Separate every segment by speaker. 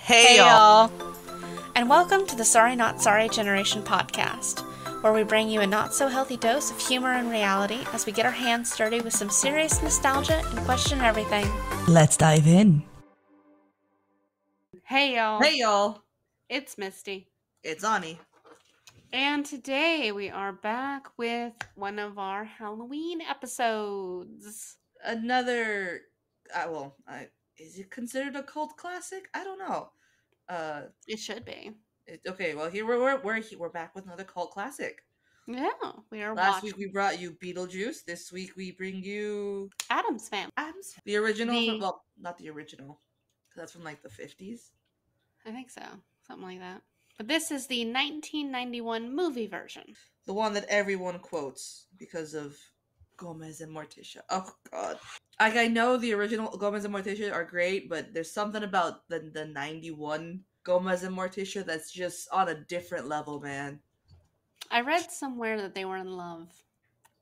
Speaker 1: Hey y'all! And welcome to the Sorry Not Sorry Generation podcast, where we bring you a not-so-healthy dose of humor and reality as we get our hands dirty with some serious nostalgia and question everything.
Speaker 2: Let's dive in.
Speaker 1: Hey y'all!
Speaker 3: Hey y'all!
Speaker 1: It's Misty.
Speaker 3: It's Ani.
Speaker 1: And today we are back with one of our Halloween episodes.
Speaker 3: Another, is it considered a cult classic? I don't know.
Speaker 1: It should be.
Speaker 3: Okay, well here we're back with another cult classic.
Speaker 1: Yeah, we are.
Speaker 3: Last week we brought you Beetlejuice. This week we bring you
Speaker 1: Addams Family.
Speaker 3: The original. Well, not the original, because that's from like the 50s.
Speaker 1: I think so, something like that. But this is the 1991 movie version.
Speaker 3: The one that everyone quotes because of Gomez and Morticia. Oh, God. Like, I know the original Gomez and Morticia are great, but there's something about the 91 Gomez and Morticia that's just on a different level, man.
Speaker 1: I read somewhere that they were in love.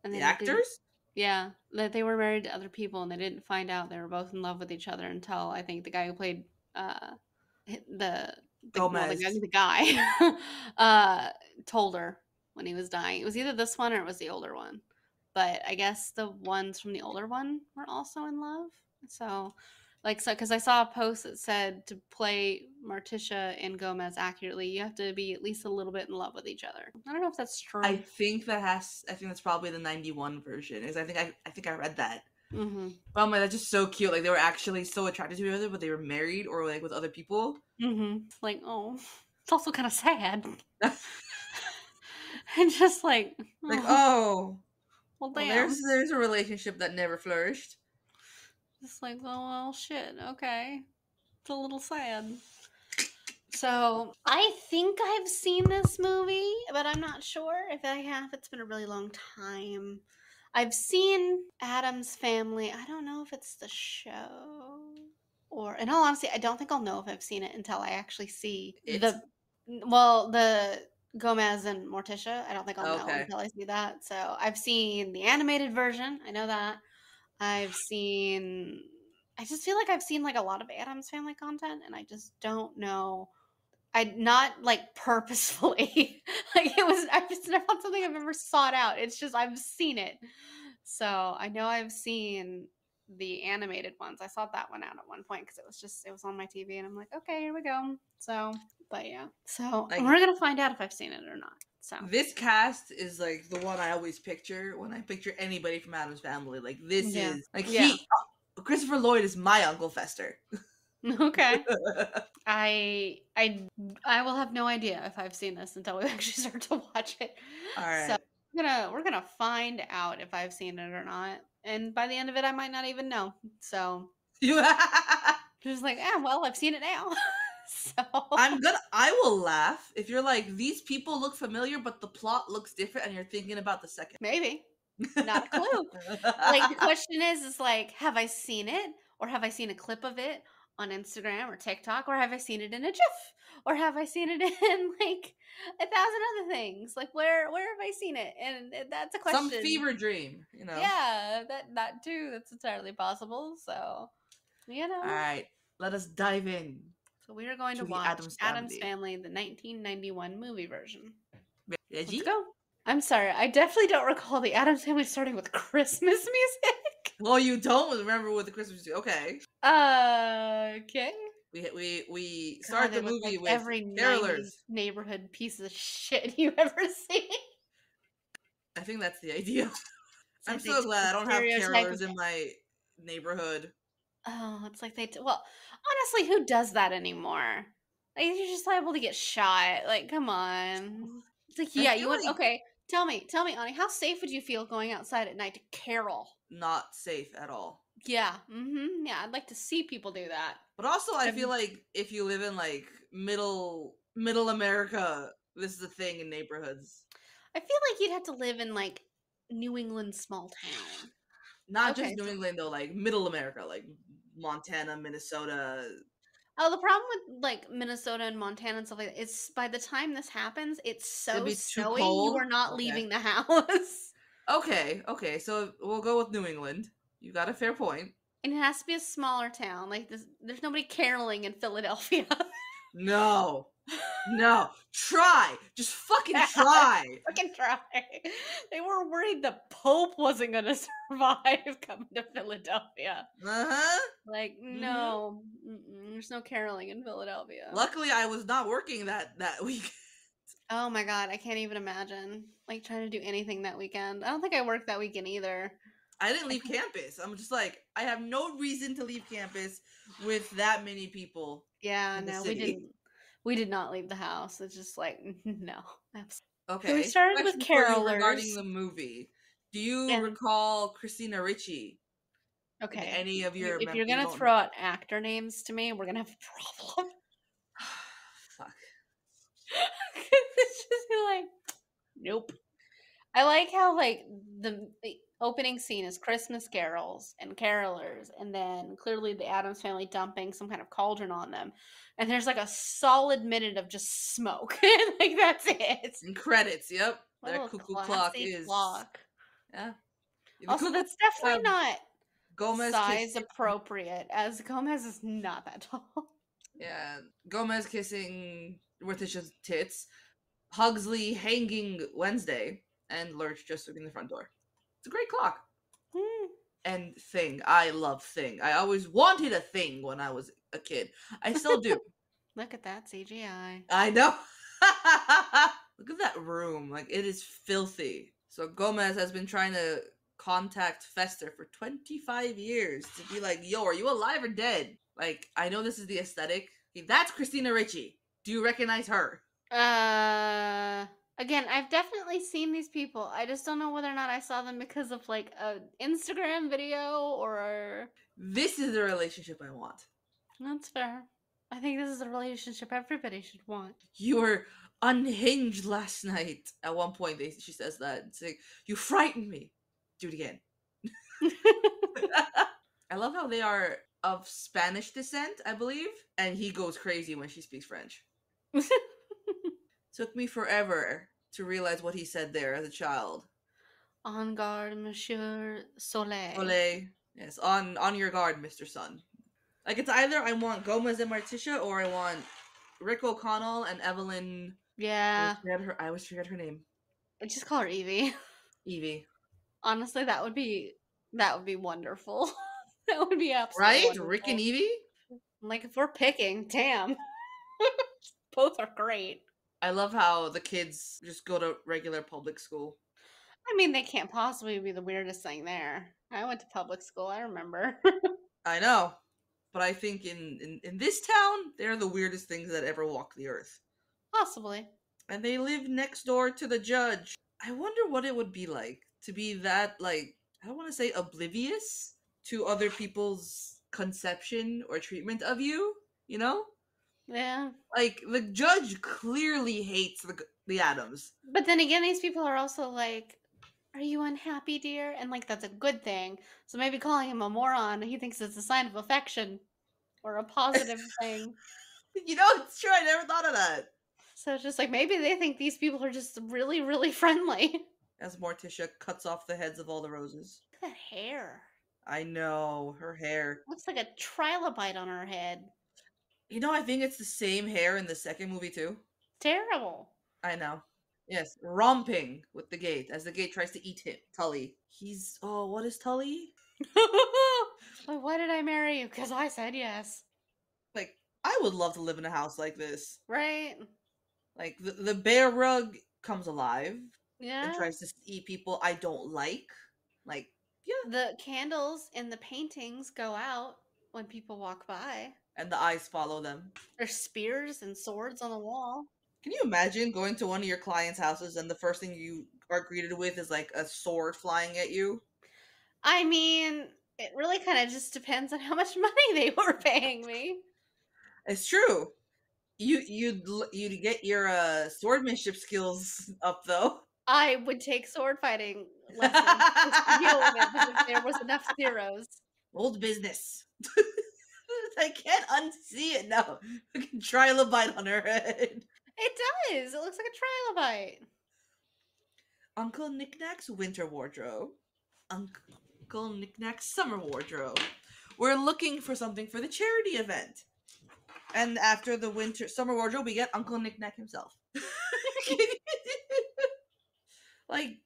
Speaker 3: And the actors?
Speaker 1: Yeah, that they were married to other people, and they didn't find out they were both in love with each other until, I think, the guy who played the guy told her when he was dying. It was either this one or it was the older one, but I guess the ones from the older one were also in love. So because I saw a post that said to play Morticia and Gomez accurately, you have to be at least a little bit in love with each other. I don't know if that's true.
Speaker 3: I think that's probably the 91 version. Because I think I read that.
Speaker 1: Mm-hmm.
Speaker 3: But that's just so cute. Like, they were actually so attracted to each other, but they were married or like with other people.
Speaker 1: Mm-hmm. Like, oh, it's also kind of sad. And just like,
Speaker 3: well,
Speaker 1: damn.
Speaker 3: there's a relationship that never flourished.
Speaker 1: Just like, oh, well, shit. Okay, it's a little sad. So I think I've seen this movie, but I'm not sure if I have. It's been a really long time. I've seen Addams Family. I don't know if it's the show or, in all honesty, I don't think I'll know if I've seen it until I actually see the Gomez and Morticia. I don't think I'll know until I see that. So I've seen the animated version. I know that. I just feel like I've seen like a lot of Addams Family content, and I just don't know. Not like purposefully, it's not something I've ever sought out. It's just I've seen it. So I know I've seen the animated ones. I sought that one out at one point because it was on my TV, and I'm like, okay, here we go. So, but yeah, so we're gonna find out if I've seen it or not. So
Speaker 3: this cast is like the one I always picture when I picture anybody from Addams Family. Like, this is like Christopher Lloyd is my Uncle Fester.
Speaker 1: Okay. I will have no idea if I've seen this until we actually start to watch it.
Speaker 3: All right.
Speaker 1: So we're gonna find out if I've seen it or not, and by the end of it, I might not even know. So just like, well, I've seen it now. So
Speaker 3: I will laugh if you're like, these people look familiar, but the plot looks different, and you're thinking about the second.
Speaker 1: Maybe. Not a clue. Like, the question is like, have I seen it, or have I seen a clip of it on Instagram or TikTok, or have I seen it in a GIF, or have I seen it in like 1,000 other things? Like, where have I seen it? And that's a question.
Speaker 3: Some fever dream, you know.
Speaker 1: Yeah, that too. That's entirely possible. So, you know.
Speaker 3: All right, let us dive in.
Speaker 1: So we are going to watch Addams Family, the 1991 movie version.
Speaker 3: Reggie?
Speaker 1: Let's go. I'm sorry, I definitely don't recall the Addams Family starting with Christmas music.
Speaker 3: Well, you don't remember with the Christmas music. Okay.
Speaker 1: Okay.
Speaker 3: We start the movie with
Speaker 1: every
Speaker 3: carolers.
Speaker 1: Neighborhood piece of shit you ever seen.
Speaker 3: I think that's the idea. I'm so glad I don't have carolers in my neighborhood.
Speaker 1: Oh, it's like honestly, who does that anymore? Like, you're just liable to get shot. Like, come on. It's like, yeah, you want okay. Tell me, Ani, how safe would you feel going outside at night to carol?
Speaker 3: Not safe at all.
Speaker 1: Yeah. Mm-hmm. Yeah, I'd like to see people do that.
Speaker 3: But also, I feel like if you live in like middle America, this is a thing in neighborhoods.
Speaker 1: I feel like you'd have to live in like New England small town.
Speaker 3: Not just New England though, like middle America, like Montana, Minnesota.
Speaker 1: Oh, the problem with like Minnesota and Montana and stuff like that is by the time this happens, it's so snowy you are not leaving the house.
Speaker 3: Okay, so we'll go with New England. You got a fair point.
Speaker 1: And it has to be a smaller town. Like, there's nobody caroling in Philadelphia.
Speaker 3: No. No. Try. Just fucking try.
Speaker 1: Fucking try. They were worried the Pope wasn't gonna survive coming to Philadelphia.
Speaker 3: Uh-huh.
Speaker 1: Like,
Speaker 3: Mm-hmm.
Speaker 1: no, there's no caroling in Philadelphia.
Speaker 3: Luckily, I was not working that week.
Speaker 1: Oh my god, I can't even imagine like trying to do anything that weekend. I don't think I worked that weekend either.
Speaker 3: I didn't leave campus. I'm just like, I have no reason to leave campus with that many people.
Speaker 1: Yeah,
Speaker 3: in the
Speaker 1: no, we
Speaker 3: city.
Speaker 1: didn't. We did not leave the house. It's just like no.
Speaker 3: Okay.
Speaker 1: So we started with
Speaker 3: Question for you
Speaker 1: carolers.
Speaker 3: regarding the movie. Do you recall Christina Ricci?
Speaker 1: Okay.
Speaker 3: Any of your
Speaker 1: if you're gonna throw out actor names to me, we're gonna have a problem.
Speaker 3: Fuck.
Speaker 1: It's just like, nope. I like how like the opening scene is Christmas carols and carolers, and then clearly the Addams family dumping some kind of cauldron on them, and there's like a solid minute of just smoke, like that's it.
Speaker 3: And credits. Yep,
Speaker 1: That
Speaker 3: cuckoo clock is. Yeah.
Speaker 1: Also, that's definitely not
Speaker 3: Gomez
Speaker 1: size appropriate, as Gomez is not that tall.
Speaker 3: Yeah, Gomez kissing Morticia's tits, Hugsley hanging Wednesday, and Lurch just opening the front door. It's a great clock. And Thing. I love Thing. I always wanted a Thing when I was a kid. I still do.
Speaker 1: Look at that CGI.
Speaker 3: I know. Look at that room. Like, it is filthy. So Gomez has been trying to contact Fester for 25 years to be like, yo, are you alive or dead? Like, I know this is the aesthetic. That's Christina Ricci. Do you recognize her?
Speaker 1: Again, I've definitely seen these people. I just don't know whether or not I saw them because of like a Instagram video or.
Speaker 3: This is the relationship I want.
Speaker 1: That's fair. I think this is a relationship everybody should want.
Speaker 3: You were unhinged last night. At one point, she says that. It's like, you frightened me. Do it again. I love how they are of Spanish descent, I believe, and he goes crazy when she speaks French. Took me forever to realize what he said there as a child.
Speaker 1: En garde, Monsieur Soleil.
Speaker 3: Soleil. Yes, on your guard, Mr. Sun. Like, it's either I want Gomez and Morticia or I want Rick O'Connell and Evelyn.
Speaker 1: Yeah.
Speaker 3: I always forget her name.
Speaker 1: I just call her Evie.
Speaker 3: Evie.
Speaker 1: Honestly, that would be wonderful. That would be absolutely
Speaker 3: right,
Speaker 1: wonderful.
Speaker 3: Rick and Evie.
Speaker 1: Like, if we're picking, damn, both are great.
Speaker 3: I love how the kids just go to regular public school.
Speaker 1: I mean, they can't possibly be the weirdest thing there. I went to public school. I remember.
Speaker 3: I know, but I think in this town, they're the weirdest things that ever walked the earth.
Speaker 1: Possibly.
Speaker 3: And they live next door to the judge. I wonder what it would be like to be that, like, I don't want to say oblivious to other people's conception or treatment of you, you know?
Speaker 1: Yeah.
Speaker 3: Like, the judge clearly hates the Addams.
Speaker 1: But then again, these people are also like, are you unhappy, dear? And, like, that's a good thing. So maybe calling him a moron, he thinks it's a sign of affection or a positive thing.
Speaker 3: You know, it's true. I never thought of that.
Speaker 1: So it's just like, maybe they think these people are just really, really friendly.
Speaker 3: As Morticia cuts off the heads of all the roses.
Speaker 1: Look at that hair.
Speaker 3: I know, her hair.
Speaker 1: Looks like a trilobite on her head.
Speaker 3: You know, I think it's the same hair in the second movie, too.
Speaker 1: Terrible.
Speaker 3: I know. Yes, romping with the gate as the gate tries to eat him. Tully. What is Tully?
Speaker 1: Like, why did I marry you? Because I said yes.
Speaker 3: Like, I would love to live in a house like this.
Speaker 1: Right?
Speaker 3: Like, the bear rug comes alive.
Speaker 1: Yeah.
Speaker 3: And tries to eat people I don't like. Like, yeah.
Speaker 1: The candles in the paintings go out when people walk by.
Speaker 3: And the eyes follow them.
Speaker 1: There's spears and swords on the wall.
Speaker 3: Can you imagine going to one of your clients' houses and the first thing you are greeted with is like a sword flying at you?
Speaker 1: I mean, it really kind of just depends on how much money they were paying me.
Speaker 3: It's true. You'd get your swordmanship skills up though.
Speaker 1: I would take sword fighting lessons to deal with it if there was enough zeros.
Speaker 3: Old business. I can't unsee it now. Fucking trilobite on her head.
Speaker 1: It does. It looks like a trilobite.
Speaker 3: Uncle Knickknack's winter wardrobe. Uncle Knickknack's summer wardrobe. We're looking for something for the charity event. And after the summer wardrobe, we get Uncle Knick-Knack himself. Like,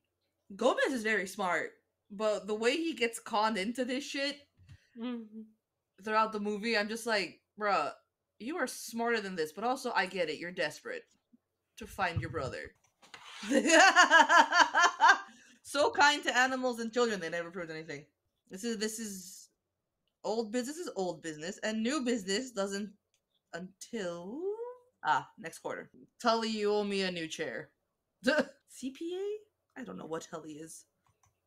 Speaker 3: Gomez is very smart, but the way he gets conned into this shit throughout the movie, I'm just like, bruh, you are smarter than this, but also I get it. You're desperate to find your brother. So kind to animals and children, they never proved anything. This is old business is old business, and new business doesn't until next quarter. Tully, you owe me a new chair. CPA? I don't know what Tully is,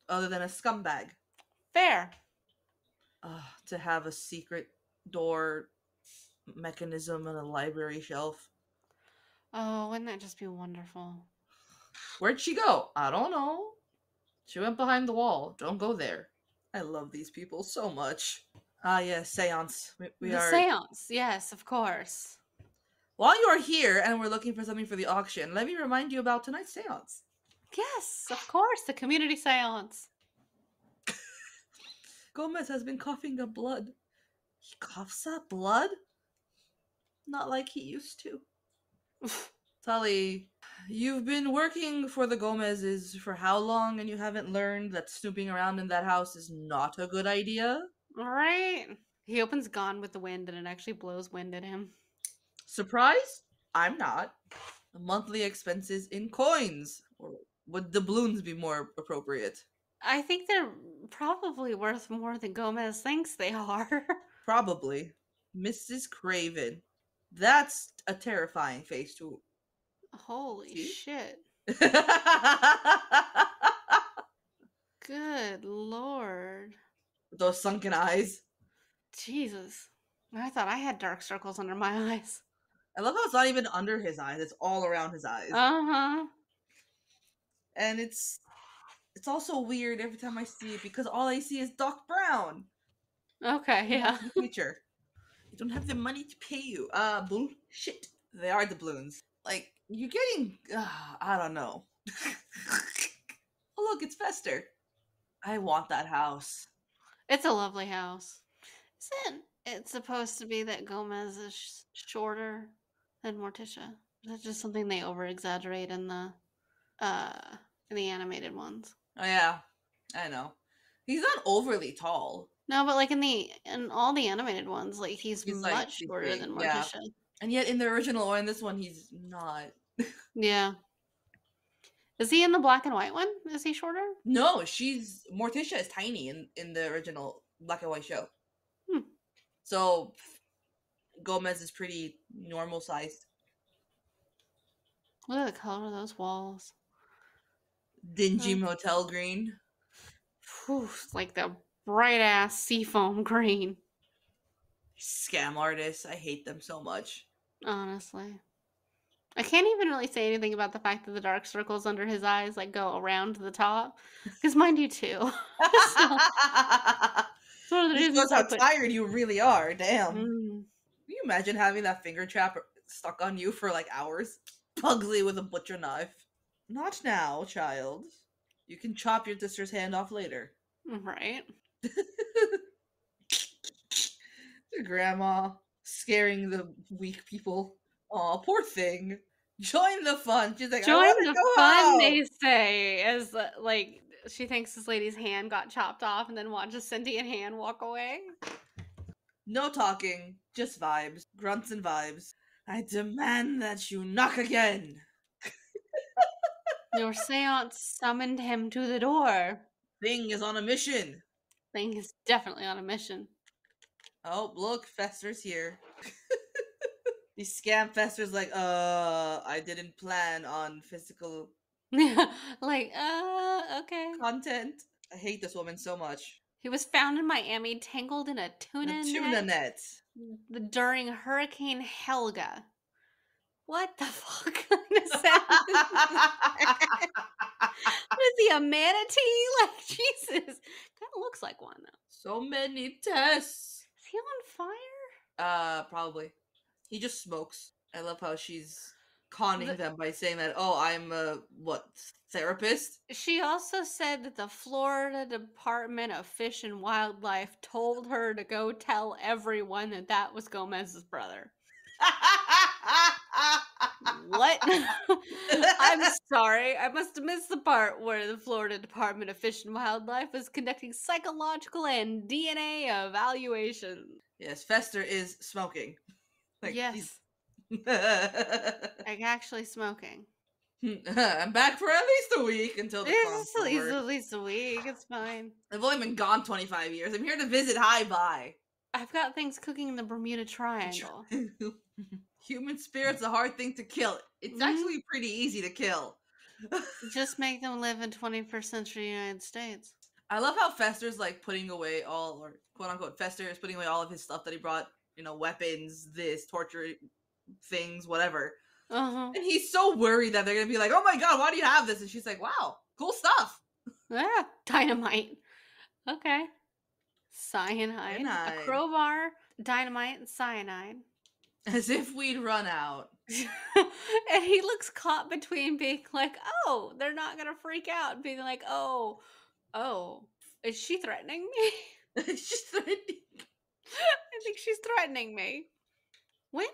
Speaker 3: other than a scumbag.
Speaker 1: Fair.
Speaker 3: To have a secret door mechanism and a library shelf.
Speaker 1: Oh, wouldn't that just be wonderful?
Speaker 3: Where'd she go? I don't know. She went behind the wall. Don't go there. I love these people so much. Yes, seance. We
Speaker 1: the
Speaker 3: are
Speaker 1: seance, yes, of course.
Speaker 3: While you are here and we're looking for something for the auction, let me remind you about tonight's seance.
Speaker 1: Yes, of course, the community seance.
Speaker 3: Gomez has been coughing up blood. He coughs up blood? Not like he used to. Tully, you've been working for the Gomez's for how long, and you haven't learned that snooping around in that house is not a good idea?
Speaker 1: Right. He opens Gone with the Wind, and it actually blows wind at him.
Speaker 3: Surprised? I'm not. The monthly expenses in coins. Or would doubloons be more appropriate?
Speaker 1: I think they're probably worth more than Gomez thinks they are.
Speaker 3: Probably. Mrs. Craven. That's a terrifying face to...
Speaker 1: Holy shit. Good lord.
Speaker 3: Those sunken eyes.
Speaker 1: Jesus. I thought I had dark circles under my eyes.
Speaker 3: I love how it's not even under his eyes. It's all around his eyes.
Speaker 1: Uh-huh.
Speaker 3: And it's also weird every time I see it because all I see is Doc Brown.
Speaker 1: Okay, yeah.
Speaker 3: The future. I don't have the money to pay you. Bullshit. They are doubloons. Like, you're getting... I don't know. Oh, look, it's Fester. I want that house.
Speaker 1: It's a lovely house. Isn't it supposed to be that Gomez is shorter than Morticia? Is that just something they over-exaggerate in the animated ones?
Speaker 3: Oh, yeah. I know. He's not overly tall.
Speaker 1: No, but like in all the animated ones, like he's much shorter than Morticia.
Speaker 3: Yeah. And yet in the original or in this one, he's not.
Speaker 1: Yeah. Is he in the black and white one? Is he shorter?
Speaker 3: No, Morticia is tiny in the original black and white show. So Gomez is pretty normal sized.
Speaker 1: Look at the color of those walls.
Speaker 3: Dingy motel green.
Speaker 1: Whew, like the bright ass seafoam green.
Speaker 3: Scam artists. I hate them so much.
Speaker 1: Honestly. I can't even really say anything about the fact that the dark circles under his eyes like go around the top. Because mine do too. So,
Speaker 3: this shows how tired you really are. Damn. Can you imagine having that finger trap stuck on you for like hours? Pugsley with a butcher knife. Not now, child. You can chop your sister's hand off later.
Speaker 1: Right.
Speaker 3: Grandma scaring the weak people. Aw, poor thing. Join the fun. She's like,
Speaker 1: join the fun,
Speaker 3: out.
Speaker 1: they say, as like she thinks this lady's hand got chopped off and then watches sentient hand walk away.
Speaker 3: No talking, just vibes. Grunts and vibes. I demand that you knock again.
Speaker 1: Your seance summoned him to the door.
Speaker 3: Thing is on a mission.
Speaker 1: Thing is definitely on a mission.
Speaker 3: Oh, look, Fester's here. These scam Fester's like, I didn't plan on physical...
Speaker 1: like, okay.
Speaker 3: Content. I hate this woman so much.
Speaker 1: He was found in Miami, tangled in a tuna
Speaker 3: net.
Speaker 1: During Hurricane Helga. What the fuck? What is he, a manatee? Like, Jesus. Kind of looks like one, though.
Speaker 3: So many tests.
Speaker 1: Is he on fire?
Speaker 3: Probably. He just smokes. I love how she's conning them by saying that, oh, I'm a, therapist?
Speaker 1: She also said that the Florida Department of Fish and Wildlife told her to go tell everyone that was Gomez's brother. What? I'm sorry. I must have missed the part where the Florida Department of Fish and Wildlife was conducting psychological and DNA evaluation.
Speaker 3: Yes, Fester is smoking. Like,
Speaker 1: Yes, like actually smoking.
Speaker 3: I'm back for at least a week until the con's
Speaker 1: It's
Speaker 3: over.
Speaker 1: at least a week. It's fine.
Speaker 3: I've only been gone 25 years. I'm here to visit. Hi, bye.
Speaker 1: I've got things cooking in the Bermuda Triangle.
Speaker 3: Human spirit's a hard thing to kill. It's actually pretty easy to kill.
Speaker 1: Just make them live in 21st century United States.
Speaker 3: I love how Fester's like putting away all, or quote unquote, Fester is putting away all of his stuff that he brought, you know, weapons, this, torture things, whatever.
Speaker 1: Uh-huh.
Speaker 3: And he's so worried that they're going to be like, oh my god, why do you have this? And she's like, wow, cool stuff.
Speaker 1: Yeah, dynamite. Okay. Cyanide. A crowbar, dynamite, and cyanide.
Speaker 3: As if we'd run out.
Speaker 1: And he looks caught between being like, oh, they're not going to freak out. And being like, oh, is she threatening me?
Speaker 3: She's threatening.
Speaker 1: I think she's threatening me. When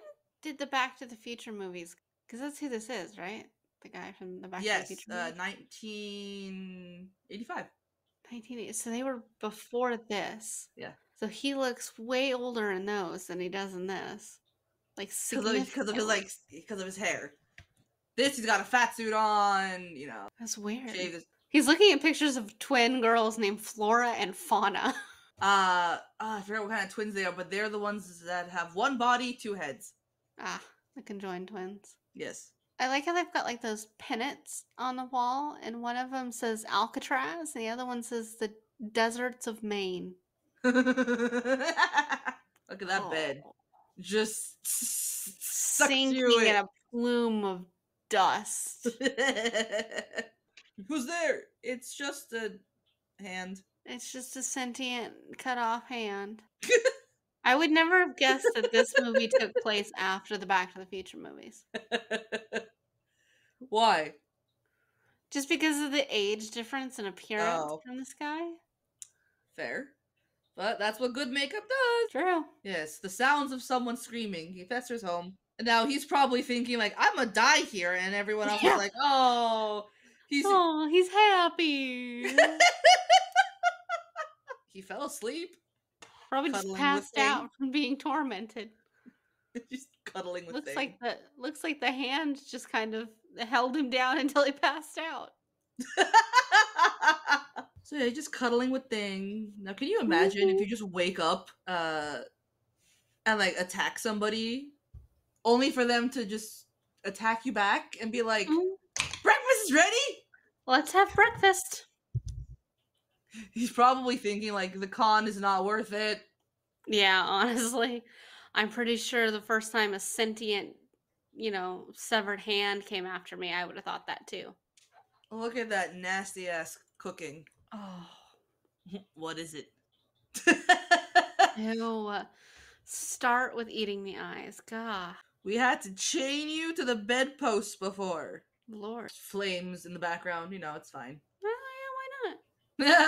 Speaker 1: did the Back to the Future movies? Because that's who this is, right? The guy from the Back to the Future movies?
Speaker 3: 1985.
Speaker 1: 1980. So they were before this.
Speaker 3: Yeah.
Speaker 1: So he looks way older in those than he does in this. Like
Speaker 3: because of his hair. This, he's got a fat suit on, you know.
Speaker 1: That's weird. He's looking at pictures of twin girls named Flora and Fauna.
Speaker 3: I forget what kind of twins they are, but they're the ones that have one body, two heads.
Speaker 1: Ah, the conjoined twins.
Speaker 3: Yes.
Speaker 1: I like how they've got like those pennants on the wall, and one of them says Alcatraz, and the other one says the deserts of Maine.
Speaker 3: Look at that bed. Just
Speaker 1: sinking in a plume of dust.
Speaker 3: Who's there? It's just a hand.
Speaker 1: It's just a sentient cut off hand. I would never have guessed that this movie took place after the Back to the Future movies.
Speaker 3: Why?
Speaker 1: Just because of the age difference and appearance from this guy.
Speaker 3: Fair. But that's what good makeup does.
Speaker 1: True.
Speaker 3: Yes, the sounds of someone screaming. He Fester's home. And now he's probably thinking, like, I'm gonna die here. And everyone else is like, oh,
Speaker 1: he's happy.
Speaker 3: He fell asleep.
Speaker 1: Probably just passed out from being tormented.
Speaker 3: Just cuddling with things.
Speaker 1: Looks like the hand just kind of held him down until he passed out.
Speaker 3: So yeah, just cuddling with thing. Now, can you imagine if you just wake up and like attack somebody, only for them to just attack you back and be like, breakfast is ready?
Speaker 1: Let's have breakfast.
Speaker 3: He's probably thinking like the con is not worth it.
Speaker 1: Yeah, honestly. I'm pretty sure the first time a sentient, severed hand came after me, I would have thought that too.
Speaker 3: Look at that nasty ass cooking.
Speaker 1: Oh.
Speaker 3: What is it?
Speaker 1: Ew. Start with eating the eyes. God.
Speaker 3: We had to chain you to the bedposts before.
Speaker 1: Lord.
Speaker 3: Flames in the background, it's fine.
Speaker 1: Well, yeah, why not?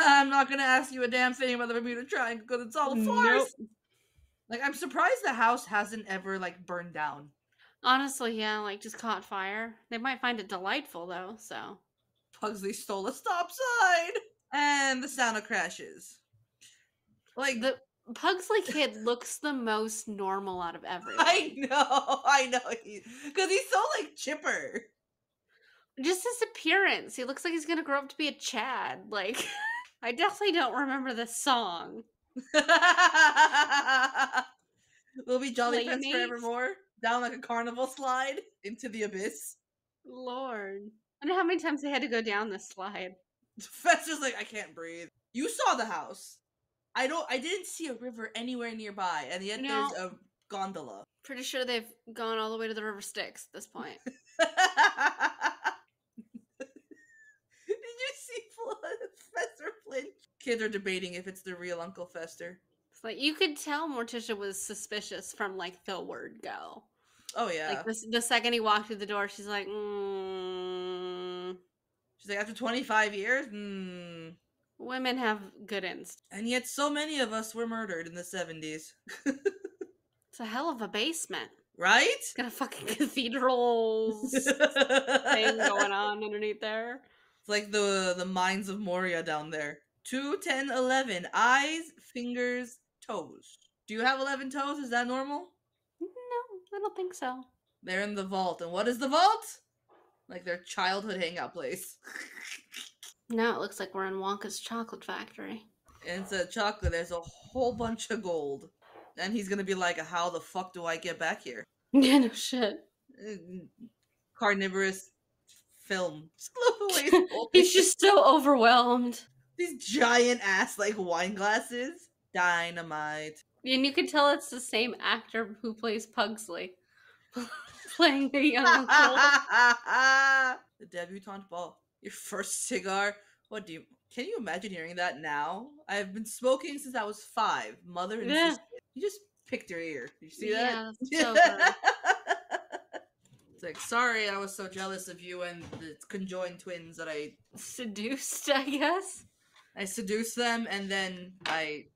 Speaker 3: I'm not gonna ask you a damn thing about the Bermuda Triangle because it's all a farce. Nope. Like, I'm surprised the house hasn't ever, burned down.
Speaker 1: Honestly, yeah, just caught fire. They might find it delightful, though, so.
Speaker 3: Pugsley stole a stop sign! And the sound of crashes.
Speaker 1: The Pugsley kid looks the most normal out of everyone.
Speaker 3: I know. Because he's so, chipper.
Speaker 1: Just his appearance. He looks like he's gonna grow up to be a Chad. I definitely don't remember this song.
Speaker 3: We'll be jolly friends forevermore. Down like a carnival slide into the abyss.
Speaker 1: Lord. I wonder how many times they had to go down this slide.
Speaker 3: Fester's like, I can't breathe. You saw the house. I didn't see a river anywhere nearby, and yet there's a gondola.
Speaker 1: Pretty sure they've gone all the way to the River Styx at this point.
Speaker 3: Did you see Fester flinch? Kids are debating if it's the real Uncle Fester.
Speaker 1: It's you could tell Morticia was suspicious from the word go.
Speaker 3: Oh yeah.
Speaker 1: The second he walked through the door, she's like,
Speaker 3: She's like, after 25 years?
Speaker 1: Women have good instincts.
Speaker 3: And yet so many of us were murdered in the 70s.
Speaker 1: It's a hell of a basement.
Speaker 3: Right?
Speaker 1: It's got a fucking cathedrals thing going on underneath there.
Speaker 3: It's like the mines of Moria down there. 2, 10, 11. Eyes, fingers, toes. Do you have 11 toes? Is that normal?
Speaker 1: No, I don't think so.
Speaker 3: They're in the vault. And what is the vault? Like their childhood hangout place.
Speaker 1: Now it looks like we're in Wonka's chocolate factory.
Speaker 3: And it's a chocolate. There's a whole bunch of gold. And he's gonna be like, how the fuck do I get back here?
Speaker 1: Yeah, no shit.
Speaker 3: Carnivorous film. Slow away.
Speaker 1: He's just so overwhelmed.
Speaker 3: These giant ass like wine glasses. Dynamite.
Speaker 1: And you can tell it's the same actor who plays Pugsley. Playing the young uncle.
Speaker 3: The debutante ball. Your first cigar. Can you imagine hearing that now? I've been smoking since I was 5. Mother and sister. You just picked your ear. Did you see that?
Speaker 1: Yeah, so good.
Speaker 3: It's like, sorry, I was so jealous of you and the conjoined twins that I
Speaker 1: seduced, I guess.
Speaker 3: I seduced them and then I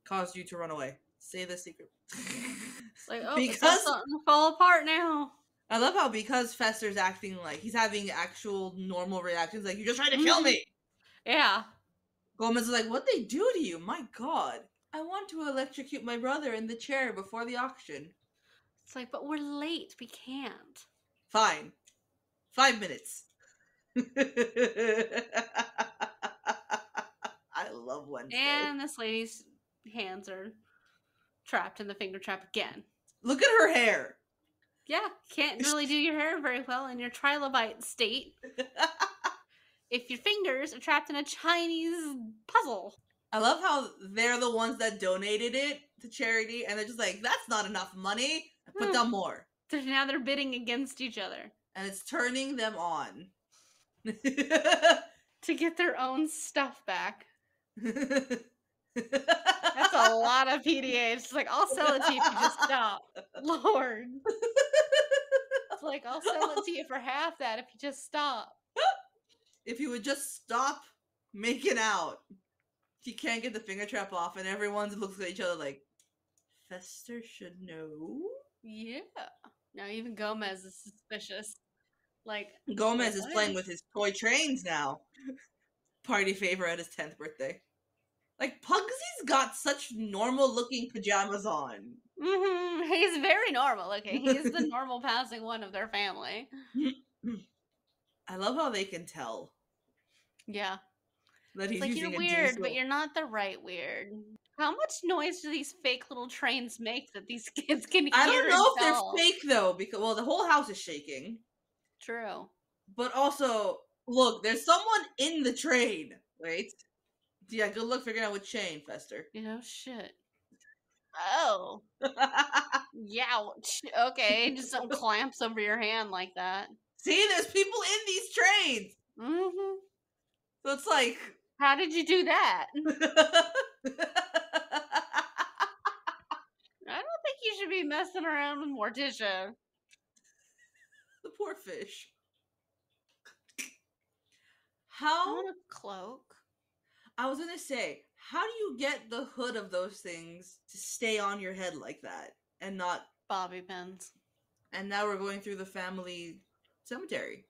Speaker 3: caused you to run away. Say the secret.
Speaker 1: It's like, oh, because it's starting to fall apart now.
Speaker 3: I love how because Fester's acting like he's having actual normal reactions, like, you're just trying to kill me.
Speaker 1: Yeah.
Speaker 3: Gomez is like, what'd they do to you? My god. I want to electrocute my brother in the chair before the auction.
Speaker 1: It's like, but we're late. We can't.
Speaker 3: Fine. 5 minutes. I love Wednesday.
Speaker 1: And this lady's hands are trapped in the finger trap again.
Speaker 3: Look at her hair.
Speaker 1: Yeah, can't really do your hair very well in your trilobite state. If your fingers are trapped in a Chinese puzzle.
Speaker 3: I love how they're the ones that donated it to charity, and they're just like, that's not enough money. Put down more.
Speaker 1: So now they're bidding against each other.
Speaker 3: And it's turning them on.
Speaker 1: To get their own stuff back. That's a lot of PDA. It's like, I'll sell it to you if you just stop. Lord. It's like, I'll sell it to you for half that if you just stop.
Speaker 3: If you would just stop making out. He can't get the finger trap off, and everyone looks at each other like, Fester should know?
Speaker 1: Yeah. Now even Gomez is suspicious. Like,
Speaker 3: Gomez is playing with his toy trains now. Party favor at his 10th birthday. Like, Pugsy's got such normal looking pajamas on.
Speaker 1: Mm-hmm. He's very normal looking. He's the normal passing one of their family.
Speaker 3: I love how they can tell.
Speaker 1: Yeah.
Speaker 3: That he's
Speaker 1: like,
Speaker 3: using
Speaker 1: you're weird, but you're not the right weird. How much noise do these fake little trains make that these kids can hear?
Speaker 3: I don't know if they're fake though, because well, the whole house is shaking.
Speaker 1: True. But
Speaker 3: also, look, there's someone in the train. Right? Yeah, good luck figuring out which chain, Fester.
Speaker 1: You know, shit. Oh. Yeah. Okay, just some clamps over your hand like that.
Speaker 3: See, there's people in these trains.
Speaker 1: Mm-hmm.
Speaker 3: So it's like,
Speaker 1: how did you do that? I don't think you should be messing around with Morticia.
Speaker 3: The poor fish. How?
Speaker 1: I want a cloak.
Speaker 3: I was gonna say, how do you get the hood of those things to stay on your head like that and not
Speaker 1: bobby pins?
Speaker 3: And now we're going through the family cemetery.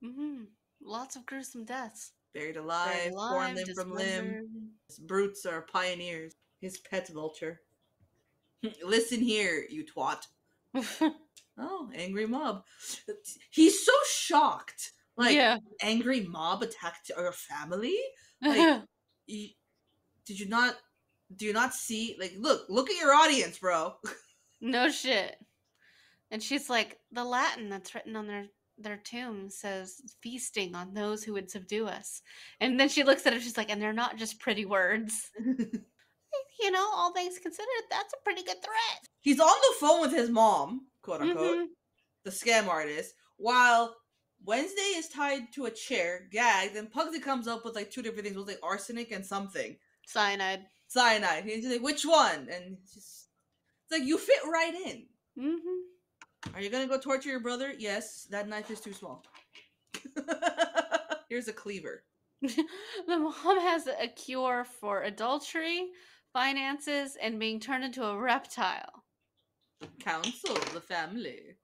Speaker 1: Mm-hmm. Lots of gruesome deaths.
Speaker 3: Buried alive, torn limb from limb. His brutes are pioneers. His pet vulture. Listen here, you twat. Oh, angry mob. He's so shocked. Like, yeah. Angry mob attacked our family? Like, do you not see? Like, look at your audience, bro.
Speaker 1: No shit. And she's like, the Latin that's written on their tomb says feasting on those who would subdue us. And then she looks at it, she's like, and they're not just pretty words. You know, all things considered, that's a pretty good threat.
Speaker 3: He's on the phone with his mom, quote unquote, the scam artist, while Wednesday is tied to a chair, gagged, and Pugsy comes up with like 2 different things. It was like arsenic and something.
Speaker 1: Cyanide.
Speaker 3: And he's like, which one? And it's like, you fit right in. Are you gonna go torture your brother? Yes, that knife is too small. Here's a cleaver.
Speaker 1: The mom has a cure for adultery, finances, and being turned into a reptile.
Speaker 3: Counsel the family.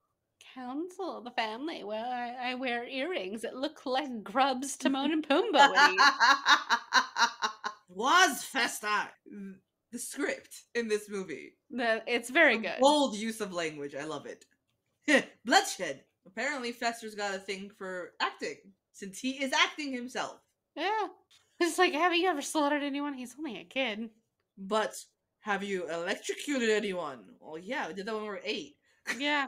Speaker 1: Counsel the family. Well, I wear earrings that look like Grub's Timon and Pumbaa would eat.
Speaker 3: Was Festa the script in this movie?
Speaker 1: It's very good.
Speaker 3: Bold use of language. I love it. Bloodshed. Apparently, Fester's got a thing for acting, since he is acting himself.
Speaker 1: Yeah. It's like, have you ever slaughtered anyone? He's only a kid.
Speaker 3: But have you electrocuted anyone? Well, yeah, we did that when we were 8.
Speaker 1: Yeah.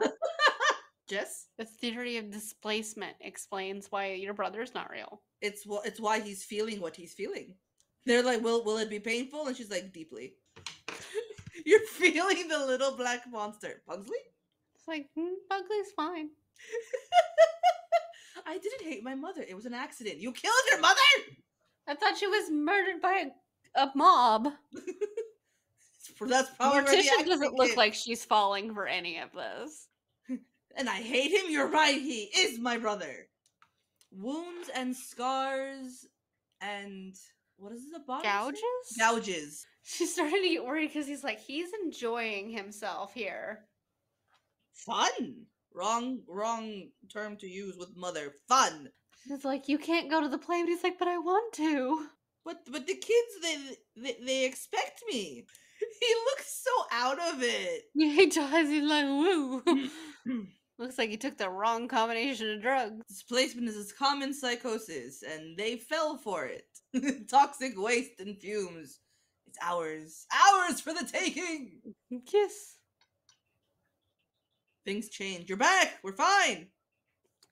Speaker 3: Jess?
Speaker 1: The theory of displacement explains why your brother's not real.
Speaker 3: It's why he's feeling what he's feeling. They're like, will it be painful? And she's like, deeply. You're feeling the little black monster. Pugsley?
Speaker 1: It's like, Pugsley's fine.
Speaker 3: I didn't hate my mother. It was an accident. You killed your mother?
Speaker 1: I thought she was murdered by a mob.
Speaker 3: That's probably
Speaker 1: Morticia doesn't look like she's falling for any of this.
Speaker 3: And I hate him. You're right. He is my brother. Wounds and scars and what is the bottom? Gouges.
Speaker 1: She's starting to get worried because he's enjoying himself here.
Speaker 3: Fun. Wrong term to use with mother. Fun.
Speaker 1: She's like, you can't go to the play, but he's like, but I want to.
Speaker 3: But the kids they expect me. He looks so out of it.
Speaker 1: Yeah, he does. He's like, woo. Looks like he took the wrong combination of drugs.
Speaker 3: Displacement is a common psychosis, and they fell for it. Toxic waste and fumes. It's ours. Ours for the taking!
Speaker 1: Kiss.
Speaker 3: Things change. You're back! We're fine!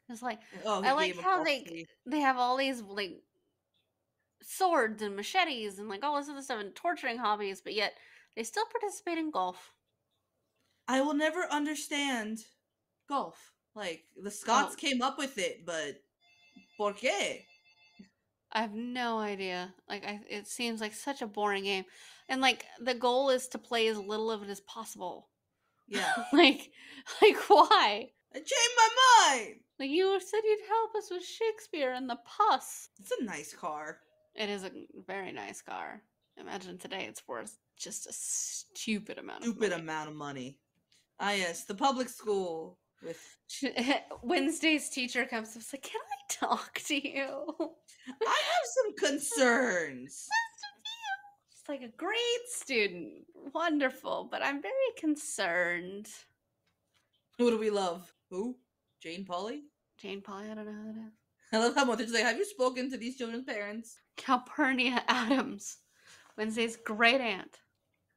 Speaker 1: It's like, I like how they have all these, like, swords and machetes and, like, all this other stuff and torturing hobbies, but yet they still participate in golf.
Speaker 3: I will never understand golf. Like, the Scots came up with it, but por qué?
Speaker 1: I have no idea. Like, it seems like such a boring game. And, like, the goal is to play as little of it as possible.
Speaker 3: Yeah.
Speaker 1: like, why?
Speaker 3: I changed my mind!
Speaker 1: Like, you said you'd help us with Shakespeare and the pus.
Speaker 3: It's a nice car.
Speaker 1: It is a very nice car. Imagine today it's worth just a stupid amount
Speaker 3: of money. Ah, yes, the public school with
Speaker 1: Wednesday's teacher comes up and says, can I talk to you?
Speaker 3: I have some concerns.
Speaker 1: She's like, a great student. Wonderful, but I'm very concerned.
Speaker 3: Who do we love? Who? Jane Polly?
Speaker 1: Jane Polly, I don't know who that is.
Speaker 3: I love how much it's like, have you spoken to these children's parents?
Speaker 1: Calpurnia Addams, Wednesday's great aunt.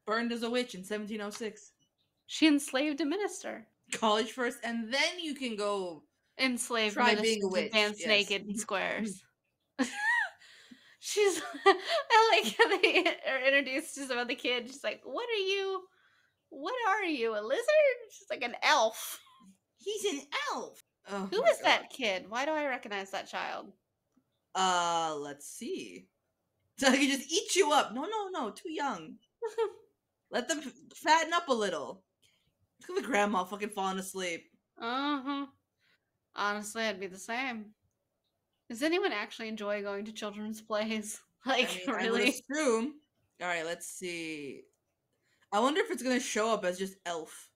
Speaker 3: Burned as a witch in 1706.
Speaker 1: She enslaved a minister.
Speaker 3: College first, and then you can go
Speaker 1: enslave
Speaker 3: try being a witch.
Speaker 1: Dance naked in squares. She's, I like how they are introduced to some other kid. She's like, what are you, a lizard? She's like, an elf.
Speaker 3: He's an elf. Oh,
Speaker 1: who is that kid? Why do I recognize that child?
Speaker 3: Let's see. So he just eat you up. No, too young. Let them fatten up a little. Look at the grandma fucking falling asleep.
Speaker 1: Honestly, I'd be the same. Does anyone actually enjoy going to children's plays? Like, really?
Speaker 3: I would assume. Alright, let's see. I wonder if it's gonna show up as just Elf.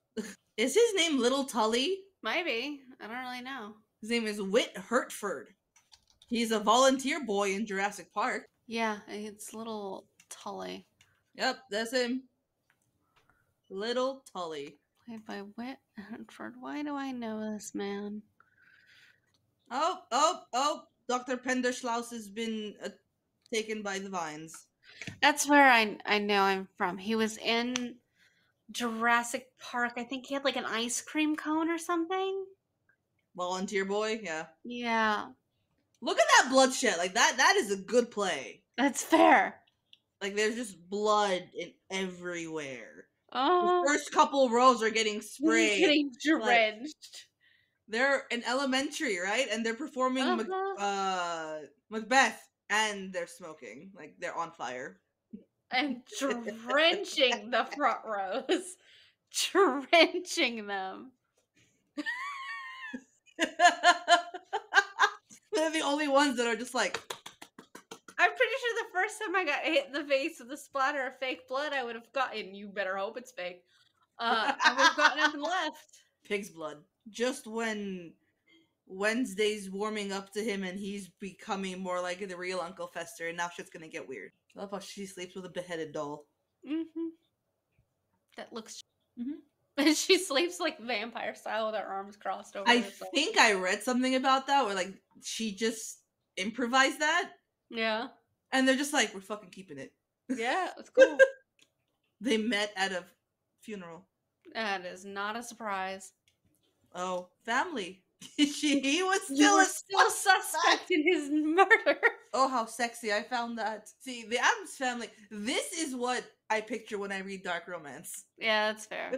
Speaker 3: Is his name Little Tully?
Speaker 1: Maybe. I don't really know.
Speaker 3: His name is Whit Hertford. He's a volunteer boy in Jurassic Park.
Speaker 1: Yeah, it's Little Tully.
Speaker 3: Yep, that's him. Little Tully.
Speaker 1: Played by Whit Hertford. Why do I know this man?
Speaker 3: Oh. Dr. Penderschlaus has been taken by the vines.
Speaker 1: That's where I know him from. He was in Jurassic Park. I think he had like an ice cream cone or something.
Speaker 3: Volunteer boy, yeah.
Speaker 1: Yeah.
Speaker 3: Look at that bloodshed. Like that is a good play.
Speaker 1: That's fair.
Speaker 3: Like there's just blood in everywhere.
Speaker 1: Oh.
Speaker 3: The first couple rows are getting sprayed.
Speaker 1: Getting drenched.
Speaker 3: Like, they're in elementary, right? And they're performing Macbeth, and they're smoking. Like they're on fire.
Speaker 1: And drenching the front rows. Drenching them.
Speaker 3: They're the only ones that are just like.
Speaker 1: I'm pretty sure the first time I got hit in the face with a splatter of fake blood, I would have gotten, you better hope it's fake, And we've got nothing left.
Speaker 3: Pig's blood. Just when Wednesday's warming up to him and he's becoming more like the real Uncle Fester, and now shit's gonna get weird. I love how she sleeps with a beheaded doll.
Speaker 1: Mm-hmm. That looks.
Speaker 3: Mm-hmm.
Speaker 1: And she sleeps like vampire style with her arms crossed over.
Speaker 3: I think I read something about that where like she just improvised that.
Speaker 1: Yeah.
Speaker 3: And they're just like, we're fucking keeping it.
Speaker 1: Yeah, it's cool.
Speaker 3: They met at a funeral.
Speaker 1: That is not a surprise.
Speaker 3: Oh, family. He was
Speaker 1: You were
Speaker 3: still
Speaker 1: still suspect in his murder.
Speaker 3: Oh, how sexy. I found that. See, the Addams Family, this is what I picture when I read dark romance.
Speaker 1: Yeah, that's fair.